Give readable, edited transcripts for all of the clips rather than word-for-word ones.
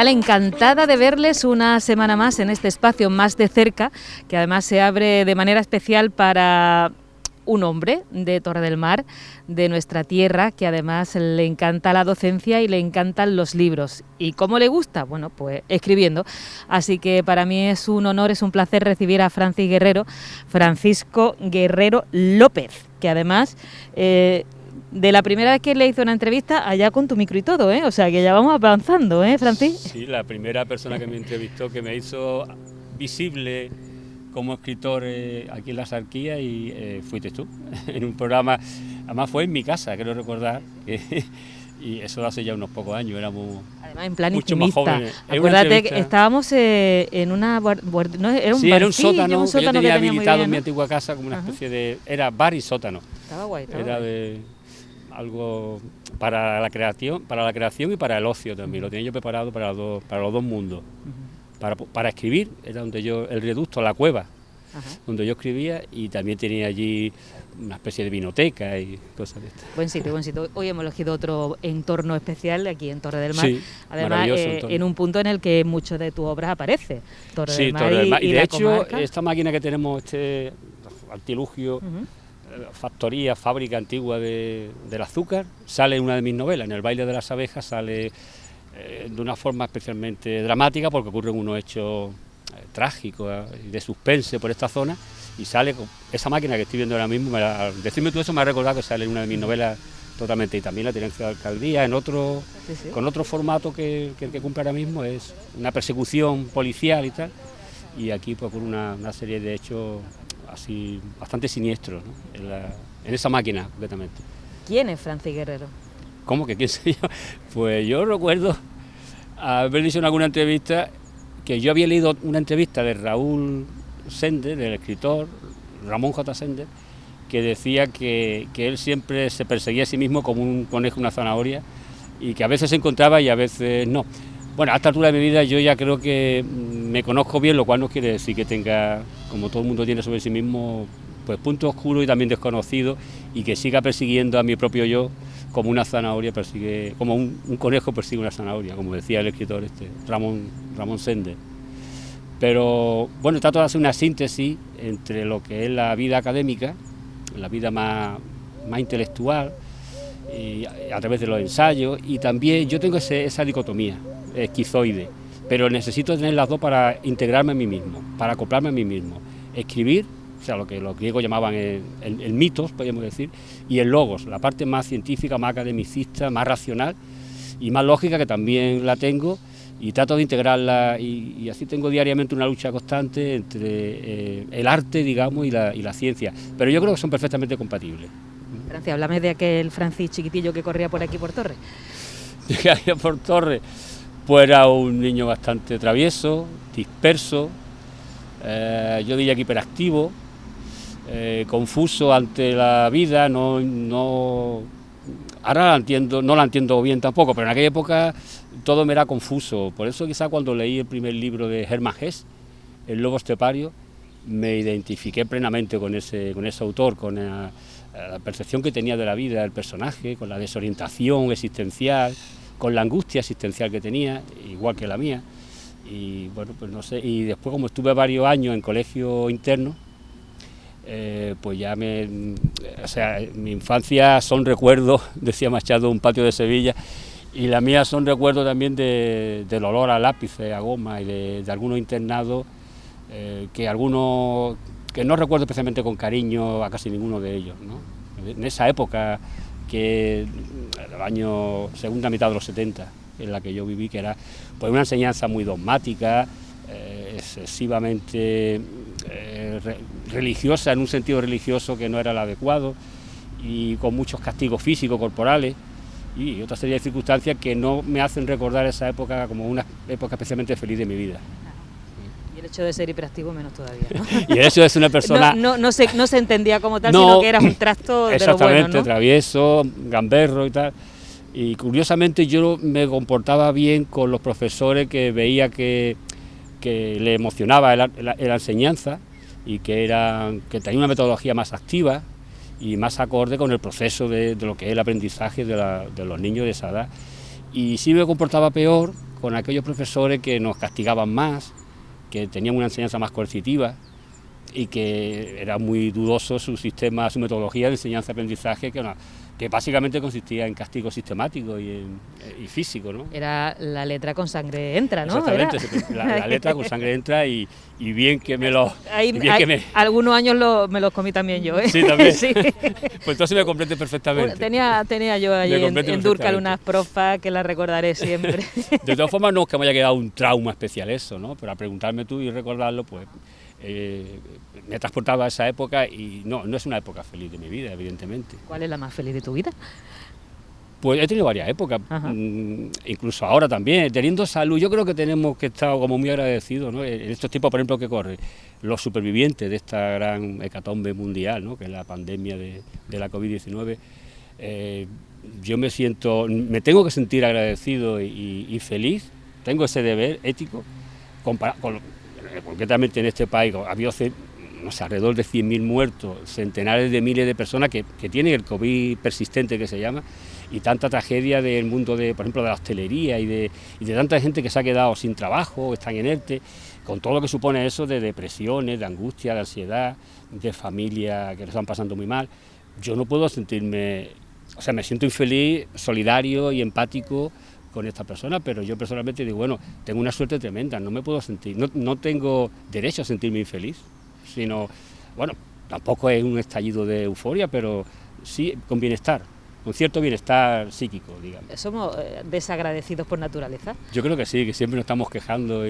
Fenomenal, encantada de verles una semana más en este espacio más de cerca, que además se abre de manera especial para un hombre de Torre del Mar, de nuestra tierra, que además le encanta la docencia y le encantan los libros. ¿Y cómo le gusta? Bueno, pues escribiendo. Así que para mí es un honor, es un placer recibir a Francisco Guerrero López, que además... de la primera vez que le hizo una entrevista, allá con tu micro y todo, ¿eh? O sea, que ya vamos avanzando, ¿eh, Francis? Sí, la primera persona que me entrevistó, que me hizo visible como escritor aquí en la Sarquía, y fuiste tú, en un programa, además fue en mi casa, quiero recordar, y eso hace ya unos pocos años, éramos además en plan mucho más jóvenes. Acuérdate que estábamos en una... ¿no? Era un sí, bar, era un sótano, que yo tenía habilitado bien, en mi ¿no? antigua casa como una especie de... Era bar y sótano. Estaba guay, Era de... algo para la creación y para el ocio también. Lo tenía yo preparado para los dos mundos. Para escribir, era donde yo, el reducto, la cueva, donde yo escribía, y también tenía allí una especie de vinoteca y cosas de estas. Buen sitio, buen sitio. Hoy hemos elegido otro entorno especial aquí en Torre del Mar. Sí, además, en un punto en el que mucho de tu obra aparece. Torre del Mar. Y de hecho, esta máquina que tenemos, este artilugio, factoría, fábrica antigua del azúcar, sale en una de mis novelas, en El baile de las abejas, sale de una forma especialmente dramática porque ocurren unos hechos trágicos y de suspense por esta zona, y sale con esa máquina que estoy viendo ahora mismo. Al decirme todo eso me ha recordado que sale en una de mis novelas totalmente, y también la tenencia de alcaldía en otro, con otro formato que el que cumple ahora mismo, es una persecución policial y tal, y aquí pues por una serie de hechos así bastante siniestros, ¿no? en esa máquina completamente. ¿Quién es Francis Guerrero? ¿Cómo que quién soy yo? Pues yo recuerdo haber dicho en alguna entrevista que yo había leído una entrevista de Raúl Sender, del escritor Ramón J. Sender, que decía que él siempre se perseguía a sí mismo como un conejo, una zanahoria, y que a veces se encontraba y a veces no. Bueno, a esta altura de mi vida yo ya creo que me conozco bien, lo cual no quiere decir que tenga, como todo el mundo tiene sobre sí mismo, pues puntos oscuros y también desconocidos, y que siga persiguiendo a mi propio yo como una zanahoria persigue, como un conejo persigue una zanahoria, como decía el escritor Ramón Sender. Pero bueno, trato de hacer una síntesis entre lo que es la vida académica, la vida más intelectual, y a través de los ensayos, y también yo tengo esa dicotomía esquizoide, pero necesito tener las dos para integrarme a mí mismo, para acoplarme a mí mismo. Escribir, o sea, lo que los griegos llamaban el mitos, podríamos decir, y el logos, la parte más científica, más academicista, más racional y más lógica, que también la tengo, y trato de integrarla, y así tengo diariamente una lucha constante entre el arte, digamos, y la ciencia, pero yo creo que son perfectamente compatibles. Francia, háblame de aquel Francis chiquitillo que corría por aquí por Torre. Que había por Torre, pues era un niño bastante travieso, disperso, yo diría que hiperactivo, confuso ante la vida, ahora no la entiendo bien tampoco, pero en aquella época todo me era confuso. Por eso quizá cuando leí el primer libro de Hermann Hesse, El lobo estepario, me identifiqué plenamente con ese autor, con la percepción que tenía de la vida del personaje, con la desorientación existencial, con la angustia existencial que tenía, igual que la mía. Y bueno, pues no sé, y después, como estuve varios años en colegio interno, pues ya mi infancia son recuerdos, decía Machado, un patio de Sevilla, y la mía son recuerdos también del olor a lápices, a goma, y de algunos internados, que no recuerdo especialmente con cariño a casi ninguno de ellos, ¿no? En esa época, que el año segunda mitad de los 70, en la que yo viví, que era pues una enseñanza muy dogmática, excesivamente religiosa, en un sentido religioso que no era el adecuado, y con muchos castigos físicos, corporales, y otra serie de circunstancias que no me hacen recordar esa época como una época especialmente feliz de mi vida. Y el hecho de ser hiperactivo menos todavía, ¿no? Y el hecho de ser una persona... No se entendía como tal, sino que eras un trasto de lo bueno, ¿no? Exactamente, travieso, gamberro y tal. Y curiosamente yo me comportaba bien con los profesores que veía que le emocionaba la enseñanza, y que tenía una metodología más activa y más acorde con el proceso de lo que es el aprendizaje de los niños de esa edad. Y sí me comportaba peor con aquellos profesores que nos castigaban más, que tenían una enseñanza más coercitiva y que era muy dudoso su sistema, su metodología de enseñanza-aprendizaje, que básicamente consistía en castigo sistimático y físico, ¿no? Era la letra con sangre entra, ¿no? Exactamente, la letra con sangre entra y bien que me lo... Algunos años me los comí también yo, ¿eh? Sí, también. Sí. Pues entonces me comprende perfectamente. Tenía yo allí en Dúrcal unas profas que las recordaré siempre. De todas formas, no es que me haya quedado un trauma especial eso, ¿no? Pero al preguntarme tú y recordarlo, pues me he transportado a esa época y no es una época feliz de mi vida, evidentemente. ¿Cuál es la más feliz de tu vida? Pues he tenido varias épocas, incluso ahora también, teniendo salud. Yo creo que tenemos que estar como muy agradecidos, ¿no? En estos tiempos, por ejemplo, que corre, los supervivientes de esta gran hecatombe mundial, ¿no? Que es la pandemia de la COVID-19, yo me tengo que sentir agradecido y feliz, tengo ese deber ético, concretamente en este país ha habido alrededor de 100.000 muertos, centenares de miles de personas que tienen el COVID persistente, que se llama, y tanta tragedia del mundo, por ejemplo, de la hostelería y de tanta gente que se ha quedado sin trabajo, están en ERTE, con todo lo que supone eso de depresiones, de angustia, de ansiedad, de familias que lo están pasando muy mal. Yo no puedo sentirme, me siento infeliz, solidario y empático con esta persona, pero yo personalmente digo, bueno, tengo una suerte tremenda, no me puedo sentir, no tengo derecho a sentirme infeliz, sino, bueno, tampoco es un estallido de euforia, pero sí con bienestar, con cierto bienestar psíquico, digamos. ¿Somos desagradecidos por naturaleza? Yo creo que sí, que siempre nos estamos quejando.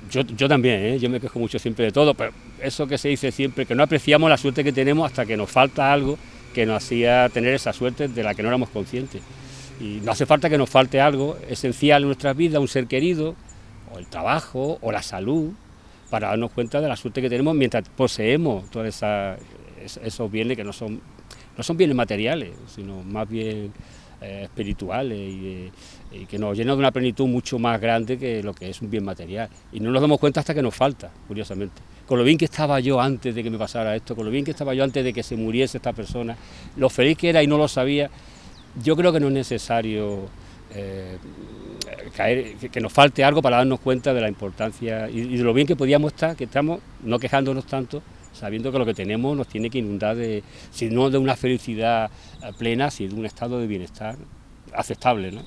Yo también, yo me quejo mucho siempre de todo, pero eso que se dice siempre, que no apreciamos la suerte que tenemos hasta que nos falta algo que nos hacía tener esa suerte de la que no éramos conscientes. Y no hace falta que nos falte algo esencial en nuestras vidas, un ser querido, o el trabajo, o la salud, para darnos cuenta de la suerte que tenemos mientras poseemos todos esos bienes que no son bienes materiales, sino más bien espirituales y que nos llenan de una plenitud mucho más grande que lo que es un bien material. Y no nos damos cuenta hasta que nos falta, curiosamente. Con lo bien que estaba yo antes de que me pasara esto, con lo bien que estaba yo antes de que se muriese esta persona, lo feliz que era y no lo sabía. Yo creo que no es necesario que nos falte algo para darnos cuenta de la importancia y de lo bien que podíamos estar, que estamos no quejándonos tanto, sabiendo que lo que tenemos nos tiene que inundar si no de una felicidad plena, sino de un estado de bienestar aceptable, ¿no?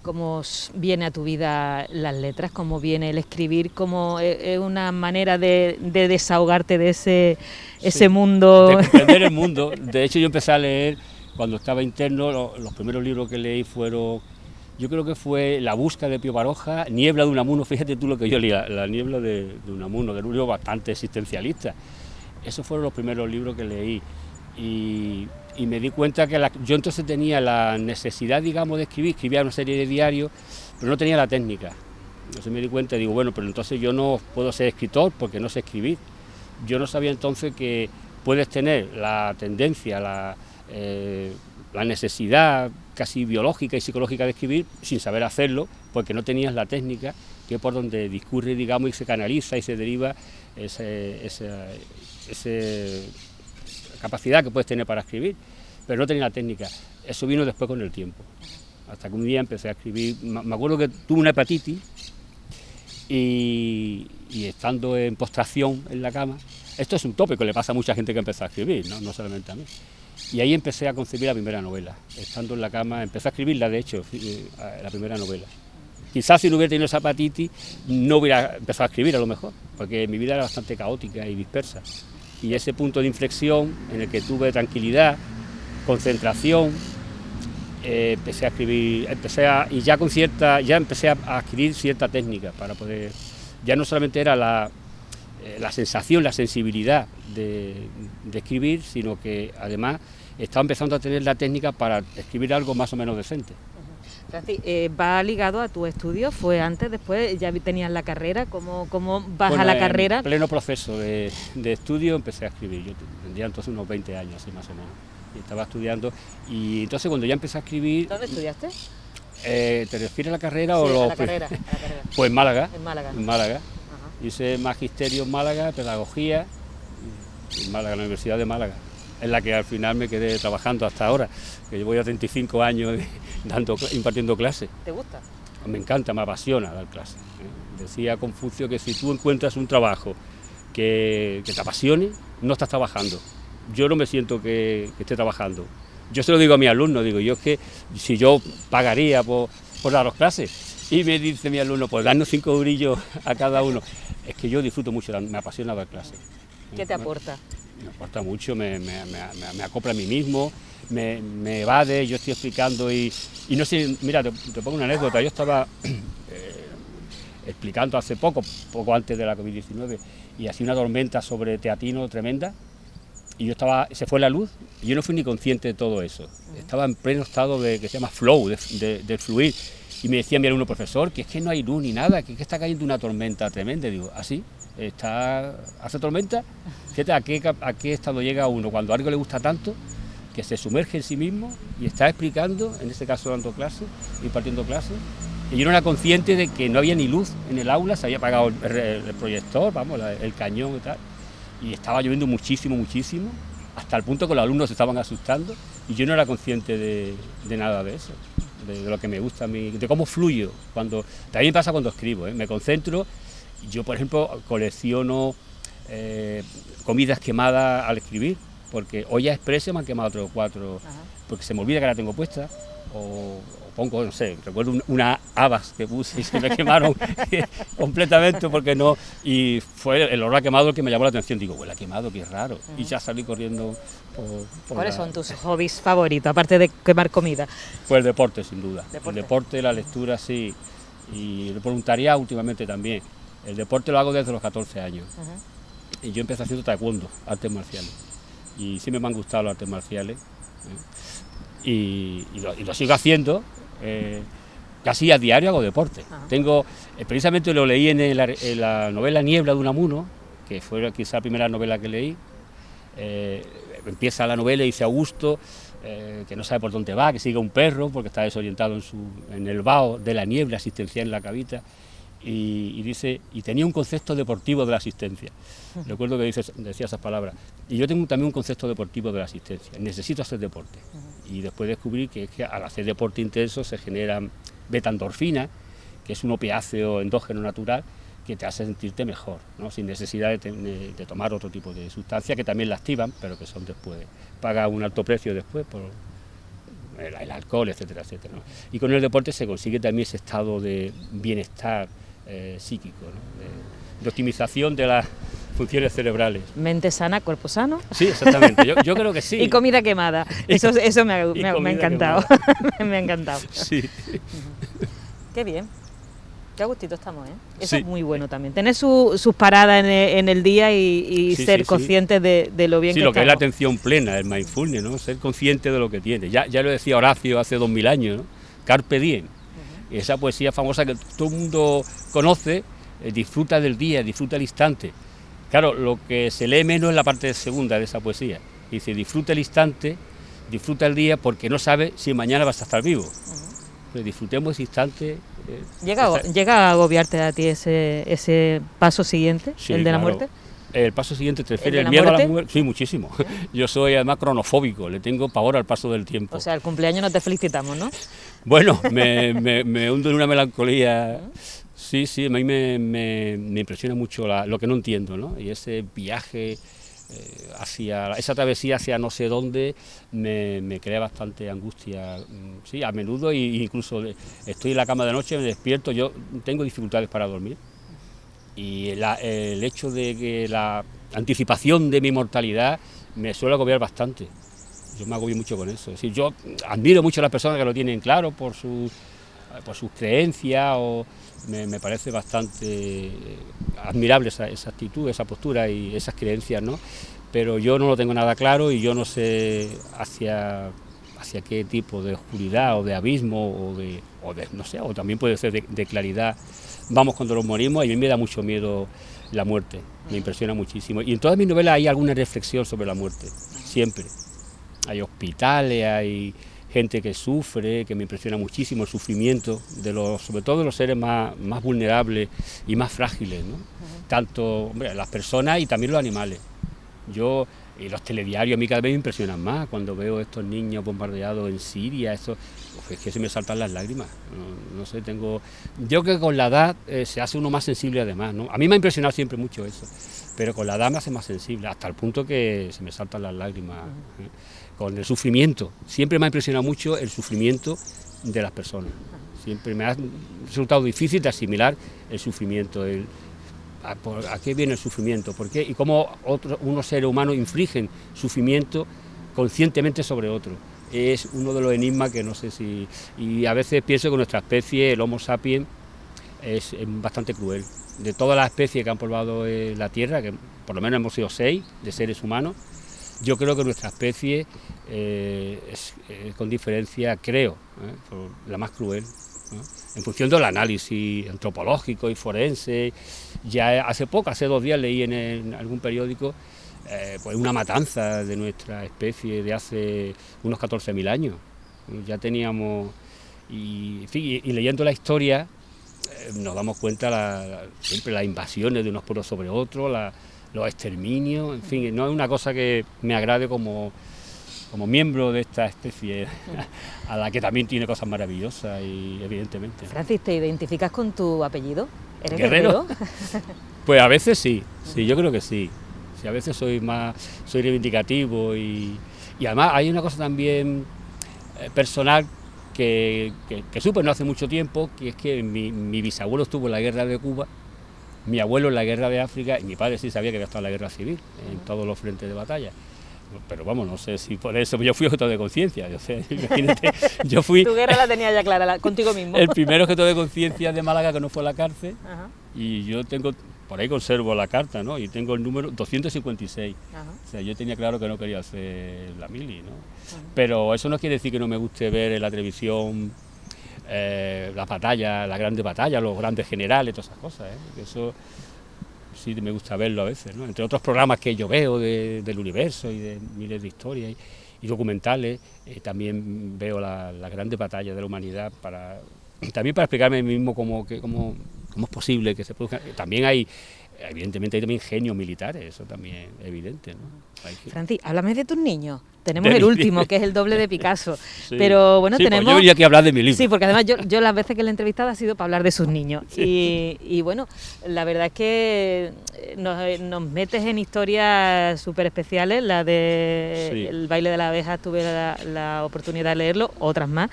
¿Cómo viene a tu vida las letras? ¿Cómo viene el escribir? ¿Cómo es una manera de desahogarte de ese mundo? De comprender el mundo. De hecho, yo empecé a leer cuando estaba interno. Los primeros libros que leí fueron, yo creo que fue La busca de Pío Baroja, Niebla de Unamuno. Fíjate tú lo que yo leía, La niebla de Unamuno, que era un libro bastante existencialista. Esos fueron los primeros libros que leí y me di cuenta que yo entonces tenía la necesidad, digamos, de escribía una serie de diarios, pero no tenía la técnica. Entonces me di cuenta y digo, bueno, pero entonces yo no puedo ser escritor porque no sé escribir. Yo no sabía entonces que puedes tener la tendencia, la necesidad casi biológica y psicológica de escribir sin saber hacerlo, porque no tenías la técnica, que es por donde discurre, digamos, y se canaliza y se deriva esa capacidad que puedes tener para escribir, pero no tenía la técnica. Eso vino después con el tiempo, hasta que un día empecé a escribir. Me acuerdo que tuve una hepatitis y estando en postración en la cama, esto es un tópico, le pasa a mucha gente que empezó a escribir, no solamente a mí. Y ahí empecé a concebir la primera novela. Estando en la cama, empecé a escribirla, de hecho, la primera novela. Quizás si no hubiera tenido esa hepatitis, no hubiera empezado a escribir a lo mejor, porque mi vida era bastante caótica y dispersa. Y ese punto de inflexión en el que tuve tranquilidad, concentración, empecé a escribir, y ya empecé a adquirir cierta técnica para poder, ya no solamente era la sensación, la sensibilidad de escribir, sino que además estaba empezando a tener la técnica para escribir algo más o menos decente. Francis, ¿va ligado a tu estudio? ¿Fue antes, después? ¿Ya tenías la carrera? ¿Cómo vas a la carrera? En pleno proceso de estudio empecé a escribir. Yo tendría entonces unos 20 años, así más o menos. Y estaba estudiando. Y entonces cuando ya empecé a escribir... ¿Dónde estudiaste? ¿Te refieres a la carrera o a la carrera? Pues en Málaga. En Málaga. Hice magisterio en Málaga, pedagogía, en Málaga, en la Universidad de Málaga, en la que al final me quedé trabajando hasta ahora, que llevo ya 35 años impartiendo clases. ¿Te gusta? me encanta, me apasiona dar clases. Decía Confucio que si tú encuentras un trabajo que te apasione, no estás trabajando. Yo no me siento que esté trabajando. Yo se lo digo a mis alumnos, digo, yo es que si yo pagaría por daros clases, y me dice mi alumno, pues darnos 5 eurillos a cada uno. Es que yo disfruto mucho, me apasiona dar clases. ¿Qué te aporta? Me aporta mucho, me acopla a mí mismo, me evade, yo estoy explicando y no sé, mira, te pongo una anécdota, yo estaba explicando hace poco antes de la COVID-19, y hacía una tormenta sobre Teatino tremenda, y se fue la luz, y yo no fui ni consciente de todo eso, estaba en pleno estado que se llama flow, de fluir, y me decía mi alumno, profesor, que es que no hay luz ni nada, que está cayendo una tormenta tremenda, y digo, ¿así? ¿Hace tormenta? Fíjate a qué estado llega uno cuando algo le gusta tanto, que se sumerge en sí mismo y está explicando, en este caso dando clases, impartiendo clases, y yo no era consciente de que no había ni luz en el aula, se había apagado el proyector, vamos, el cañón y tal, y estaba lloviendo muchísimo, muchísimo, hasta el punto que los alumnos se estaban asustando, y yo no era consciente de nada de eso, de lo que me gusta a mí, de cómo fluyo, también pasa cuando escribo, me concentro. Yo, por ejemplo, colecciono comidas quemadas al escribir, porque ollas express me han quemado 3 o 4, porque se me olvida que la tengo puesta, o pongo, no sé, recuerdo unas habas que puse y se me quemaron completamente porque no, y fue el olor a quemado el que me llamó la atención, digo, huele a quemado, qué raro, y ya salí corriendo por ¿Cuáles son tus hobbies favoritos, aparte de quemar comida? Pues el deporte, sin duda, el deporte, la lectura, sí, y el voluntariado últimamente también. El deporte lo hago desde los 14 años, y yo empecé haciendo taekwondo, artes marciales, y siempre me han gustado las artes marciales, y lo sigo haciendo, casi a diario hago deporte. Tengo, precisamente lo leí en la novela Niebla de Unamuno, que fue quizá la primera novela que leí. Empieza la novela y dice Augusto, que no sabe por dónde va, que sigue un perro porque está desorientado en el vaho de la niebla asistencial en la cabita, y dice, y tenía un concepto deportivo de la asistencia. Recuerdo que decía esas palabras. Y yo tengo también un concepto deportivo de la asistencia, necesito hacer deporte. Y después descubrí que al hacer deporte intenso se generan beta-endorfina, que es un opiáceo endógeno natural que te hace sentirte mejor, ¿no? Sin necesidad de tomar otro tipo de sustancias que también la activan, pero que son después, paga un alto precio después por el alcohol, etcétera, etcétera, ¿no? Y con el deporte se consigue también ese estado de bienestar psíquico, ¿no? de optimización de las funciones cerebrales. Mente sana, cuerpo sano. Sí, exactamente, yo creo que sí. Y comida quemada, eso me ha encantado, me ha encantado. Sí. Qué bien. Qué a gustito estamos, ¿eh? Eso sí. Es muy bueno también. Tener sus paradas en el día y sí, ser conscientes de lo bien que estamos. Sí, lo que es la atención plena, el mindfulness, ¿no? Ser consciente de lo que tiene. Ya lo decía Horacio hace 2000 años, ¿no? Carpe diem. Esa poesía famosa que todo el mundo conoce, disfruta del día, disfruta el instante. Claro, lo que se lee menos es la parte segunda de esa poesía. Dice, disfruta el instante, disfruta el día, porque no sabe si mañana vas a estar vivo. Pues disfrutemos ese instante. ¿Llega a agobiarte a ti ese paso siguiente, sí, el de la muerte? El paso siguiente te refiere el miedo a la muerte. Sí, muchísimo. Yo soy además cronofóbico, le tengo pavor al paso del tiempo. O sea, el cumpleaños no te felicitamos, ¿no? Bueno, me hundo en una melancolía. Sí, a mí me impresiona mucho lo que no entiendo, ¿no? Y ese viaje esa travesía hacia no sé dónde me crea bastante angustia, sí, a menudo, e incluso estoy en la cama de noche, me despierto, yo tengo dificultades para dormir, y el hecho de que la anticipación de mi mortalidad me suele agobiar bastante. Yo me agobio mucho con eso. Es decir, yo admiro mucho a las personas que lo tienen claro por sus creencias, o me parece bastante admirable esa actitud, esa postura y esas creencias, ¿no? Pero yo no lo tengo nada claro y yo no sé hacia qué tipo de oscuridad o de abismo o de no sé, o también puede ser de claridad vamos cuando nos morimos. Y a mí me da mucho miedo la muerte, me impresiona muchísimo. Y en todas mis novelas hay alguna reflexión sobre la muerte, siempre. Hay hospitales, hay gente que sufre, que me impresiona muchísimo el sufrimiento, sobre todo de los seres más vulnerables y más frágiles, ¿no? Tanto las personas y también los animales. Yo Y los telediarios a mí cada vez me impresionan más cuando veo estos niños bombardeados en Siria, es que se me saltan las lágrimas. No sé, yo creo que con la edad se hace uno más sensible además, ¿no? A mí me ha impresionado siempre mucho eso, pero con la edad me hace más sensible, hasta el punto que se me saltan las lágrimas. Con el sufrimiento, siempre me ha impresionado mucho el sufrimiento de las personas. Siempre me ha resultado difícil de asimilar el sufrimiento, ¿a qué viene el sufrimiento? ¿Por qué? Y cómo unos seres humanos infligen sufrimiento conscientemente sobre otro. Es uno de los enigmas que no sé si... Y a veces pienso que nuestra especie, el Homo sapiens, es bastante cruel. De todas las especies que han poblado la Tierra, que por lo menos hemos sido 6 de seres humanos, yo creo que nuestra especie es con diferencia, la más cruel, ¿no? En función del análisis antropológico y forense. Ya hace 2 días leí en algún periódico pues una matanza de nuestra especie de hace unos 14.000 años. Ya teníamos, y leyendo la historia nos damos cuenta siempre las invasiones de unos pueblos sobre otros, los exterminios, en fin, no es una cosa que me agrade como miembro de esta especie, a la que también tiene cosas maravillosas, y evidentemente. Francis, ¿te identificas con tu apellido? ¿Eres guerrero? Pues a veces sí, yo creo que sí. A veces soy reivindicativo y además hay una cosa también personal que supe no hace mucho tiempo, que es que mi bisabuelo estuvo en la guerra de Cuba, mi abuelo en la guerra de África, y mi padre sí sabía que había estado en la guerra civil, en todos los frentes de batalla. Pero vamos, no sé si por eso yo fui objeto de conciencia. Imagínate, yo fui... Tu guerra la tenía ya clara, contigo mismo. El primer objeto de conciencia de Málaga que no fue a la cárcel. Ajá. Y yo por ahí conservo la carta, ¿no? Y tengo el número 256. Ajá. O sea, yo tenía claro que no quería hacer la mili, ¿no? Ajá. Pero eso no quiere decir que no me guste ver en la televisión las batallas, las grandes batallas, los grandes generales, todas esas cosas, ¿eh? Eso sí me gusta verlo a veces, ¿no? Entre otros programas que yo veo del universo y de miles de historias y documentales, también veo las grandes batallas de la humanidad también para explicarme a mí mismo cómo es posible que se produzca. También evidentemente hay también genios militares, eso también es evidente, ¿no? Francis, háblame de tus niños. Tenemos el último, que es el doble de Picasso. Sí. Pero bueno, sí, tenemos... Pues yo venía aquí a hablar de mi libro. Sí, porque además yo las veces que le he entrevistado ha sido para hablar de sus niños. Sí. Y bueno, la verdad es que nos metes en historias súper especiales. La de El baile de la abeja tuve la oportunidad de leerlo, otras más.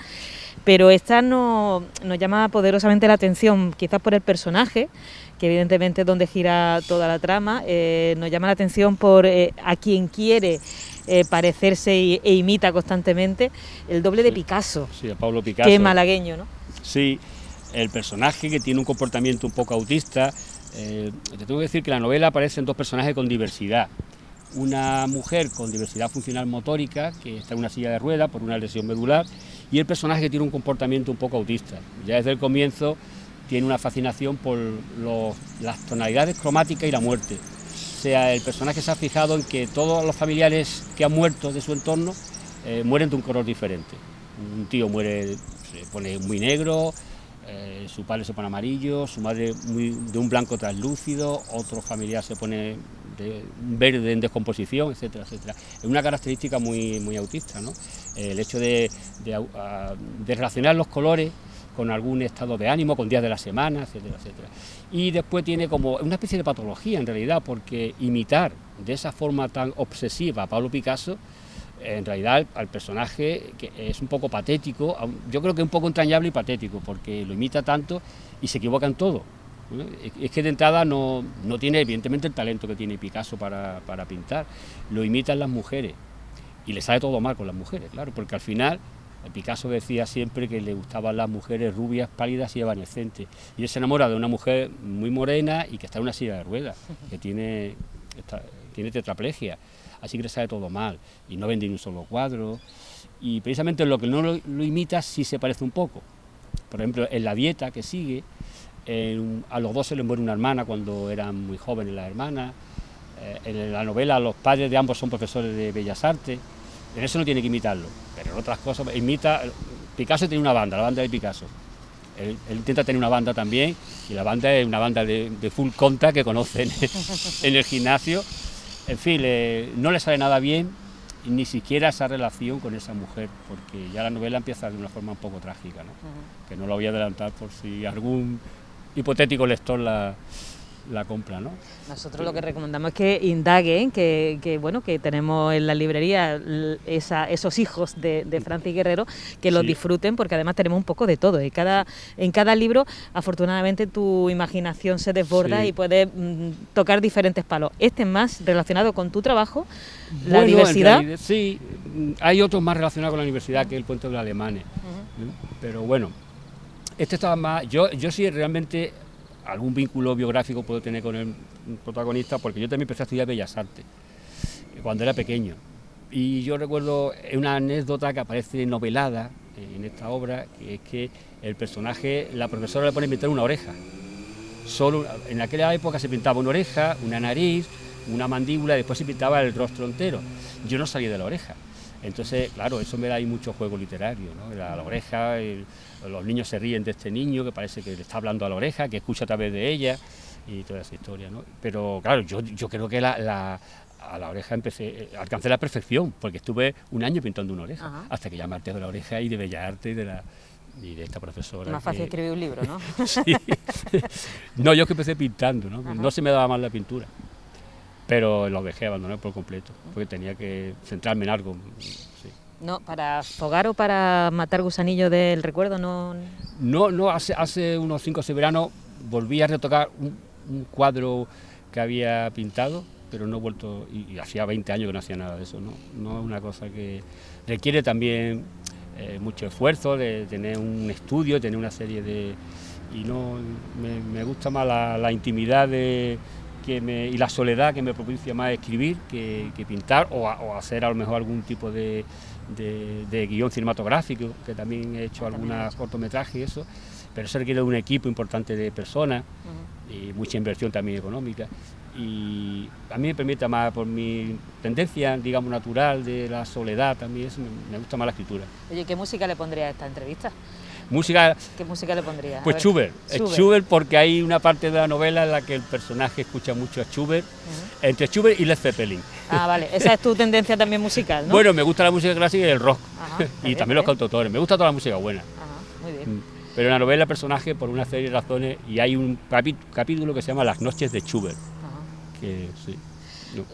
Pero esta nos llama poderosamente la atención, quizás por el personaje, que evidentemente es donde gira toda la trama. Nos llama la atención por a quien quiere parecerse e imita constantemente, el doble de Picasso. Sí, a Pablo Picasso. Que es malagueño, ¿no? Sí, el personaje que tiene un comportamiento un poco autista. Te tengo que decir que en la novela aparecen 2 personajes con diversidad. Una mujer con diversidad funcional motórica, que está en una silla de ruedas por una lesión medular, y el personaje que tiene un comportamiento un poco autista. Ya desde el comienzo tiene una fascinación por las tonalidades cromáticas y la muerte. O sea, el personaje se ha fijado en que todos los familiares que han muerto de su entorno mueren de un color diferente. Un tío se pone muy negro, su padre se pone amarillo, su madre de un blanco translúcido, otro familiar se pone de un verde en descomposición, etcétera, etcétera. Es una característica muy autista, ¿no? El hecho de relacionar los colores con algún estado de ánimo, con días de la semana, etcétera, etcétera. Y después tiene como una especie de patología en realidad, porque imitar de esa forma tan obsesiva a Pablo Picasso, en realidad al personaje, que es un poco patético, yo creo que es un poco entrañable y patético, porque lo imita tanto y se equivoca en todo. Es que de entrada no tiene evidentemente el talento que tiene Picasso para pintar, lo imitan las mujeres y le sale todo mal con las mujeres, claro, porque al final Picasso decía siempre que le gustaban las mujeres rubias, pálidas y evanescentes, y él se enamora de una mujer muy morena y que está en una silla de ruedas, que tiene tetraplegia, así que le sale todo mal y no vende ni un solo cuadro, y precisamente en lo que no lo imita sí se parece un poco. Por ejemplo, en La dieta que sigue, a los 2 se les muere una hermana cuando eran muy jóvenes las hermanas. En la novela los padres de ambos son profesores de Bellas Artes. En eso no tiene que imitarlo, pero en otras cosas imita. Picasso tiene una banda, la banda de Picasso. Él intenta tener una banda también, y la banda es una banda de full contact que conocen en el gimnasio. en fin, no le sale nada bien, ni siquiera esa relación con esa mujer, porque ya la novela empieza de una forma un poco trágica, ¿no? Que no lo voy a adelantar por si algún hipotético lector la compra, ¿no? Nosotros lo que recomendamos es que indaguen, que bueno, que tenemos en la librería esos hijos de Francis Guerrero, que los disfruten, porque además tenemos un poco de todo. En cada libro, afortunadamente, tu imaginación se desborda y puedes tocar diferentes palos. Este es más relacionado con tu trabajo, la diversidad. Sí, hay otros más relacionados con la universidad, que es el puente de los alemanes. Pero bueno, este estaba más... Yo sí realmente... algún vínculo biográfico puedo tener con el protagonista, porque yo también empecé a estudiar Bellas Artes cuando era pequeño, y yo recuerdo una anécdota que aparece novelada en esta obra, que es que el personaje, la profesora le pone a pintar una oreja. Solo en aquella época se pintaba una oreja, una nariz, una mandíbula, y después se pintaba el rostro entero. Yo no salía de la oreja. Entonces, claro, eso me da ahí mucho juego literario, ¿no? La oreja, los niños se ríen de este niño que parece que le está hablando a la oreja, que escucha a través de ella, y toda esa historia, ¿no? Pero claro, yo creo que a la oreja alcancé la perfección, porque estuve un año pintando una oreja, hasta que ya me harté de la oreja y de Bellas Artes y de esta profesora. Más fácil escribir un libro, ¿no? Sí. No, yo es que empecé pintando, ¿no? No se me daba mal la pintura, pero lo dejé abandonar por completo, porque tenía que centrarme en algo. Sí. No, ¿para fogar o para matar gusanillo del recuerdo? No, hace unos 5 o 6 veranos volví a retocar un cuadro que había pintado, pero no he vuelto, y hacía 20 años que no hacía nada de eso, no es una cosa que requiere también mucho esfuerzo, de tener un estudio, tener una serie de... y no, me gusta más la intimidad y la soledad que me propicia más escribir que pintar o hacer a lo mejor algún tipo de guión cinematográfico, que también he hecho algunos cortometrajes y eso, pero eso requiere de un equipo importante de personas y mucha inversión también económica, y a mí me permite más, por mi tendencia, digamos, natural de la soledad también, eso me gusta más la escritura. Oye, ¿qué música le pondría a esta entrevista? ¿Qué música le pondría? Pues Schubert, porque hay una parte de la novela en la que el personaje escucha mucho a Schubert, entre Schubert y Led Zeppelin. Ah, vale, esa es tu tendencia también musical, ¿no? Bueno, me gusta la música clásica y el rock, y también los cantautores, me gusta toda la música buena. Muy bien. Pero en la novela el personaje, por una serie de razones, y hay un capítulo que se llama Las noches de Schubert, que sí. No.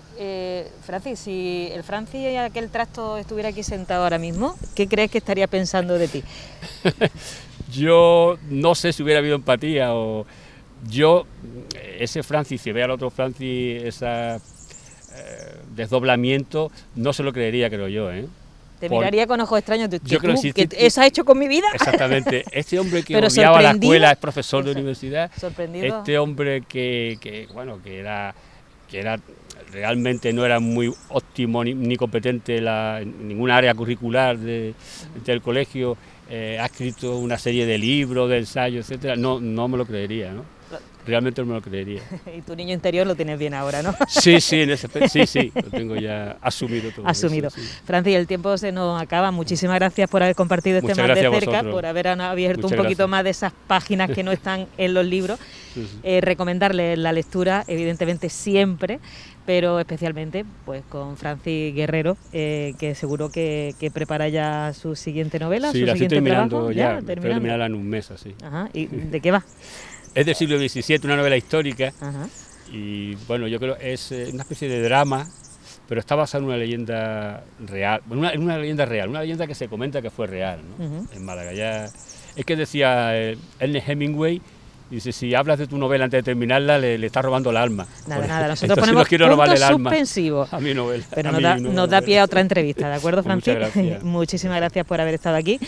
Francis, si el Francis y aquel trasto estuviera aquí sentado ahora mismo, ¿qué crees que estaría pensando de ti? Yo no sé si hubiera habido empatía o... ese Francis, si ve al otro Francis, ese desdoblamiento, no se lo creería, creo yo, ¿eh? Te miraría con ojos extraños. Yo creo que sí. ¿Eso ha hecho con mi vida? Exactamente. Este hombre que odiaba la escuela, es profesor de universidad. Sorprendido. Este hombre que realmente no era muy óptimo ni competente en ninguna área curricular del colegio, ha escrito una serie de libros, de ensayos, etcétera. No me lo creería, ¿no? Realmente no me lo creería. Y tu niño interior lo tienes bien ahora, ¿no? Sí, lo tengo ya asumido todo. Asumido. Eso, sí. Francis, el tiempo se nos acaba. Muchísimas gracias por haber compartido este más de cerca, por haber abierto un poquito más de esas páginas que no están en los libros. Recomendarles la lectura, evidentemente siempre, pero especialmente pues con Francis Guerrero, que seguro que prepara ya su siguiente novela, sí, su siguiente terminando trabajo. Espero terminarla en un mes así. ¿Y de qué va? Es del siglo XVII, una novela histórica, y bueno, yo creo que es una especie de drama, pero está basada en una leyenda real, en una leyenda real, una leyenda que se comenta que fue real, ¿no? En Málaga. Ya, es que decía Ernest Hemingway, dice, si hablas de tu novela antes de terminarla, le estás robando el alma. Nada, nosotros ponemos puntos suspensivos. A mi novela. Pero nos da pie a otra entrevista, ¿de acuerdo, Francis? Muchas gracias. Muchísimas gracias por haber estado aquí.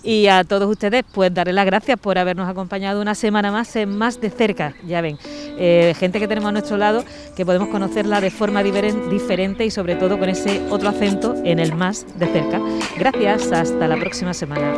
Y a todos ustedes, pues darles las gracias por habernos acompañado una semana más en Más de Cerca. Ya ven, gente que tenemos a nuestro lado, que podemos conocerla de forma diferente y sobre todo con ese otro acento en el Más de Cerca. Gracias, hasta la próxima semana.